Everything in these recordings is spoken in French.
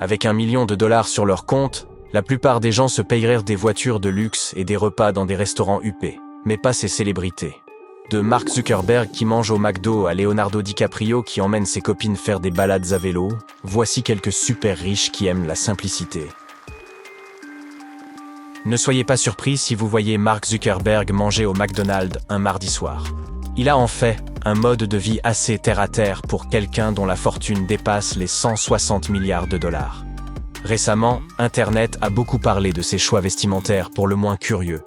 Avec $1 million sur leur compte, la plupart des gens se payeraient des voitures de luxe et des repas dans des restaurants huppés, mais pas ces célébrités. De Mark Zuckerberg qui mange au McDo à Leonardo DiCaprio qui emmène ses copines faire des balades à vélo, voici quelques super riches qui aiment la simplicité. Ne soyez pas surpris si vous voyez Mark Zuckerberg manger au McDonald's un mardi soir. Il a en fait un mode de vie assez terre-à-terre pour quelqu'un dont la fortune dépasse les 160 milliards de dollars. Récemment, Internet a beaucoup parlé de ses choix vestimentaires pour le moins curieux.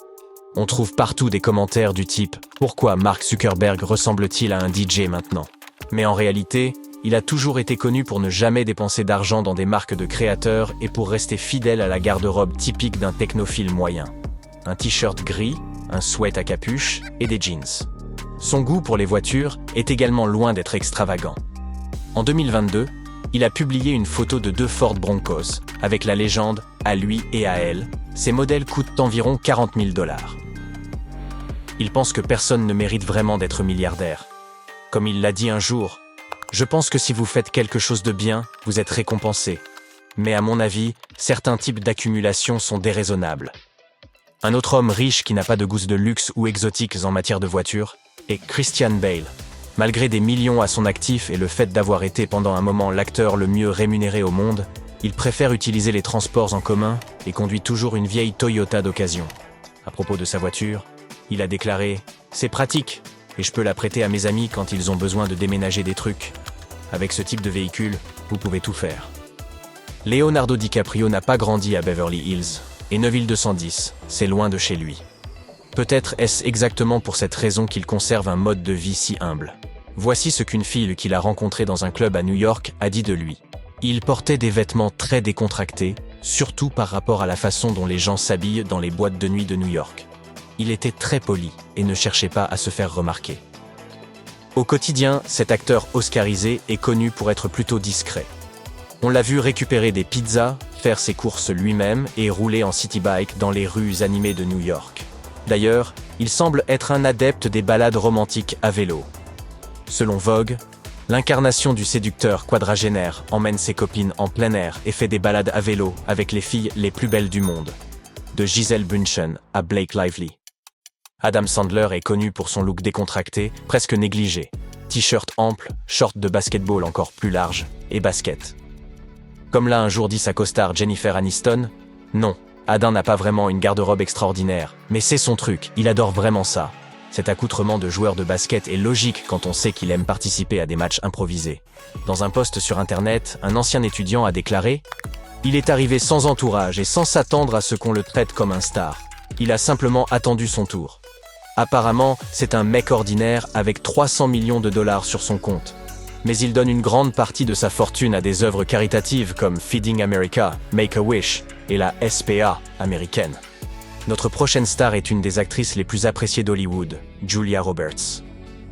On trouve partout des commentaires du type « Pourquoi Mark Zuckerberg ressemble-t-il à un DJ maintenant ?» Mais en réalité, il a toujours été connu pour ne jamais dépenser d'argent dans des marques de créateurs et pour rester fidèle à la garde-robe typique d'un technophile moyen. Un t-shirt gris, un sweat à capuche et des jeans. Son goût pour les voitures est également loin d'être extravagant. En 2022, il a publié une photo de 2 Ford Broncos, avec la légende « À lui et à elle ». Ces modèles coûtent environ $40 000. Il pense que personne ne mérite vraiment d'être milliardaire. Comme il l'a dit un jour, « Je pense que si vous faites quelque chose de bien, vous êtes récompensé. Mais à mon avis, certains types d'accumulation sont déraisonnables. » Un autre homme riche qui n'a pas de goût de luxe ou exotiques en matière de voiture est Christian Bale. Malgré des millions à son actif et le fait d'avoir été pendant un moment l'acteur le mieux rémunéré au monde, il préfère utiliser les transports en commun et conduit toujours une vieille Toyota d'occasion. À propos de sa voiture, il a déclaré « C'est pratique et je peux la prêter à mes amis quand ils ont besoin de déménager des trucs. Avec ce type de véhicule, vous pouvez tout faire. » Leonardo DiCaprio n'a pas grandi à Beverly Hills et Neuville 210, c'est loin de chez lui. Peut-être est-ce exactement pour cette raison qu'il conserve un mode de vie si humble. Voici ce qu'une fille qu'il a rencontrée dans un club à New York a dit de lui. Il portait des vêtements très décontractés, surtout par rapport à la façon dont les gens s'habillent dans les boîtes de nuit de New York. Il était très poli et ne cherchait pas à se faire remarquer. Au quotidien, cet acteur oscarisé est connu pour être plutôt discret. On l'a vu récupérer des pizzas, faire ses courses lui-même et rouler en citybike dans les rues animées de New York. D'ailleurs, il semble être un adepte des balades romantiques à vélo. Selon Vogue, l'incarnation du séducteur quadragénaire emmène ses copines en plein air et fait des balades à vélo avec les filles les plus belles du monde. De Gisele Bündchen à Blake Lively. Adam Sandler est connu pour son look décontracté, presque négligé. T-shirt ample, short de basketball encore plus large et basket. Comme l'a un jour dit sa costard Jennifer Aniston, non, Adam n'a pas vraiment une garde-robe extraordinaire, mais c'est son truc, il adore vraiment ça. Cet accoutrement de joueur de basket est logique quand on sait qu'il aime participer à des matchs improvisés. Dans un post sur Internet, un ancien étudiant a déclaré « Il est arrivé sans entourage et sans s'attendre à ce qu'on le traite comme un star. Il a simplement attendu son tour. Apparemment, c'est un mec ordinaire avec $300 millions sur son compte. Mais il donne une grande partie de sa fortune à des œuvres caritatives comme Feeding America, Make-A-Wish et la SPA américaine. » Notre prochaine star est une des actrices les plus appréciées d'Hollywood, Julia Roberts.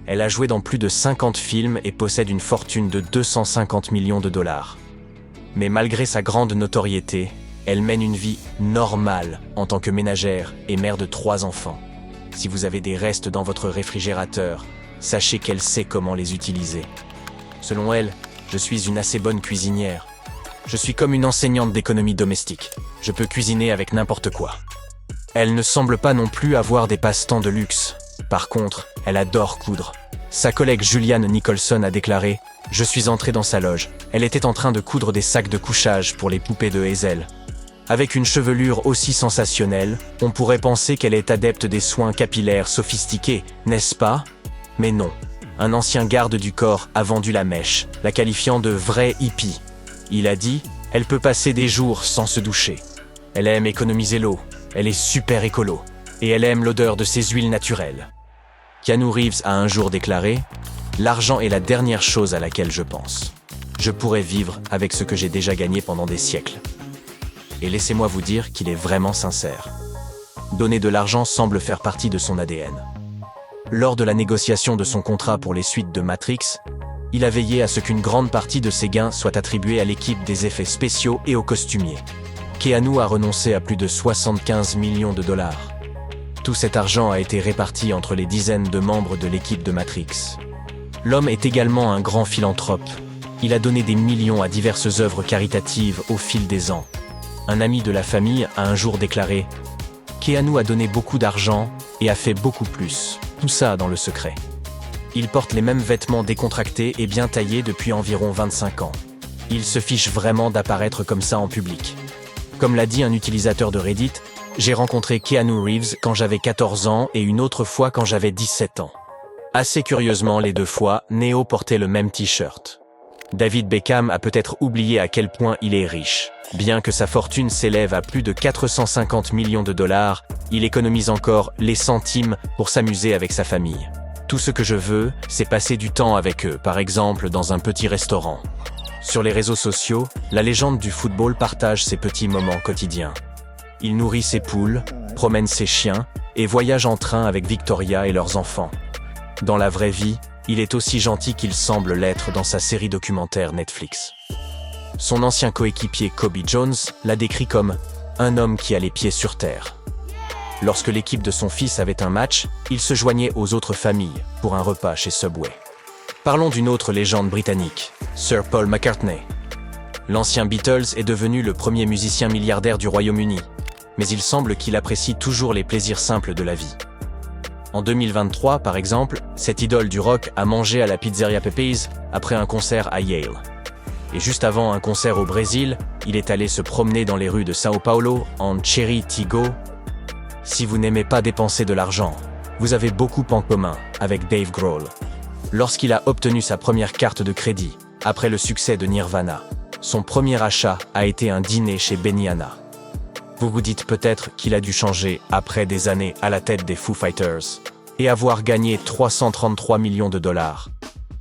Elle a joué dans plus de 50 films et possède une fortune de $250 millions. Mais malgré sa grande notoriété, elle mène une vie normale en tant que ménagère et mère de 3 enfants. Si vous avez des restes dans votre réfrigérateur, sachez qu'elle sait comment les utiliser. Selon elle, je suis une assez bonne cuisinière. Je suis comme une enseignante d'économie domestique. Je peux cuisiner avec n'importe quoi. Elle ne semble pas non plus avoir des passe-temps de luxe. Par contre, elle adore coudre. Sa collègue Julianne Nicholson a déclaré « Je suis entrée dans sa loge. Elle était en train de coudre des sacs de couchage pour les poupées de Hazel. Avec une chevelure aussi sensationnelle, on pourrait penser qu'elle est adepte des soins capillaires sophistiqués, n'est-ce pas? Mais non. Un ancien garde du corps a vendu la mèche, la qualifiant de vraie hippie. Il a dit « Elle peut passer des jours sans se doucher. Elle aime économiser l'eau. Elle est super écolo. Et elle aime l'odeur de ses huiles naturelles. » Keanu Reeves a un jour déclaré « L'argent est la dernière chose à laquelle je pense. Je pourrais vivre avec ce que j'ai déjà gagné pendant des siècles. » Et laissez-moi vous dire qu'il est vraiment sincère. Donner de l'argent semble faire partie de son ADN. Lors de la négociation de son contrat pour les suites de Matrix, il a veillé à ce qu'une grande partie de ses gains soit attribuée à l'équipe des effets spéciaux et aux costumiers. Keanu a renoncé à plus de $75 millions. Tout cet argent a été réparti entre les dizaines de membres de l'équipe de Matrix. L'homme est également un grand philanthrope. Il a donné des millions à diverses œuvres caritatives au fil des ans. Un ami de la famille a un jour déclaré « Keanu a donné beaucoup d'argent et a fait beaucoup plus. Tout ça dans le secret. » Il porte les mêmes vêtements décontractés et bien taillés depuis environ 25 ans. Il se fiche vraiment d'apparaître comme ça en public. Comme l'a dit un utilisateur de Reddit, j'ai rencontré Keanu Reeves quand j'avais 14 ans et une autre fois quand j'avais 17 ans. Assez curieusement, les deux fois, Neo portait le même t-shirt. David Beckham a peut-être oublié à quel point il est riche. Bien que sa fortune s'élève à plus de 450 millions de dollars, il économise encore les centimes pour s'amuser avec sa famille. Tout ce que je veux, c'est passer du temps avec eux, par exemple dans un petit restaurant. Sur les réseaux sociaux, la légende du football partage ses petits moments quotidiens. Il nourrit ses poules, promène ses chiens et voyage en train avec Victoria et leurs enfants. Dans la vraie vie, il est aussi gentil qu'il semble l'être dans sa série documentaire Netflix. Son ancien coéquipier Kobe Jones l'a décrit comme « un homme qui a les pieds sur terre ». Lorsque l'équipe de son fils avait un match, il se joignait aux autres familles pour un repas chez Subway. Parlons d'une autre légende britannique, Sir Paul McCartney. L'ancien Beatles est devenu le premier musicien milliardaire du Royaume-Uni, mais il semble qu'il apprécie toujours les plaisirs simples de la vie. En 2023, par exemple, cette idole du rock a mangé à la Pizzeria Pepe's après un concert à Yale. Et juste avant un concert au Brésil, il est allé se promener dans les rues de Sao Paulo en Cherry Tigo. Si vous n'aimez pas dépenser de l'argent, vous avez beaucoup en commun avec Dave Grohl. Lorsqu'il a obtenu sa première carte de crédit, après le succès de Nirvana, son premier achat a été un dîner chez Benihana. Vous vous dites peut-être qu'il a dû changer après des années à la tête des Foo Fighters et avoir gagné 333 millions de dollars.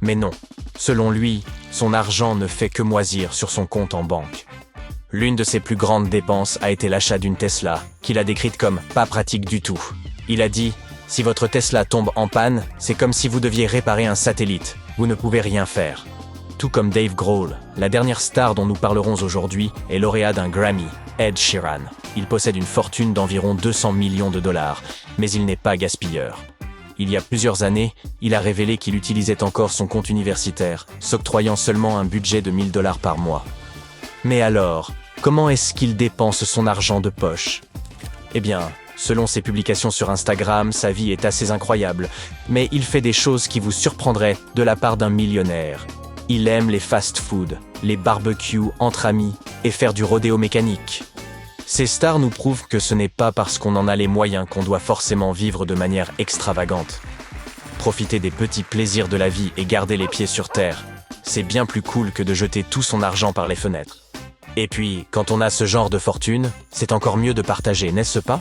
Mais non, selon lui, son argent ne fait que moisir sur son compte en banque. L'une de ses plus grandes dépenses a été l'achat d'une Tesla, qu'il a décrite comme « pas pratique du tout ». Il a dit « Si votre Tesla tombe en panne, c'est comme si vous deviez réparer un satellite, vous ne pouvez rien faire ». Tout comme Dave Grohl, la dernière star dont nous parlerons aujourd'hui est lauréat d'un Grammy, Ed Sheeran. Il possède une fortune d'environ 200 millions de dollars, mais il n'est pas gaspilleur. Il y a plusieurs années, il a révélé qu'il utilisait encore son compte universitaire, s'octroyant seulement un budget de 1000 $ par mois. Mais alors, comment est-ce qu'il dépense son argent de poche? Eh bien, selon ses publications sur Instagram, sa vie est assez incroyable, mais il fait des choses qui vous surprendraient de la part d'un millionnaire. Il aime les fast-food, les barbecues entre amis et faire du rodéo mécanique. Ces stars nous prouvent que ce n'est pas parce qu'on en a les moyens qu'on doit forcément vivre de manière extravagante. Profiter des petits plaisirs de la vie et garder les pieds sur terre, c'est bien plus cool que de jeter tout son argent par les fenêtres. Et puis, quand on a ce genre de fortune, c'est encore mieux de partager, n'est-ce pas ?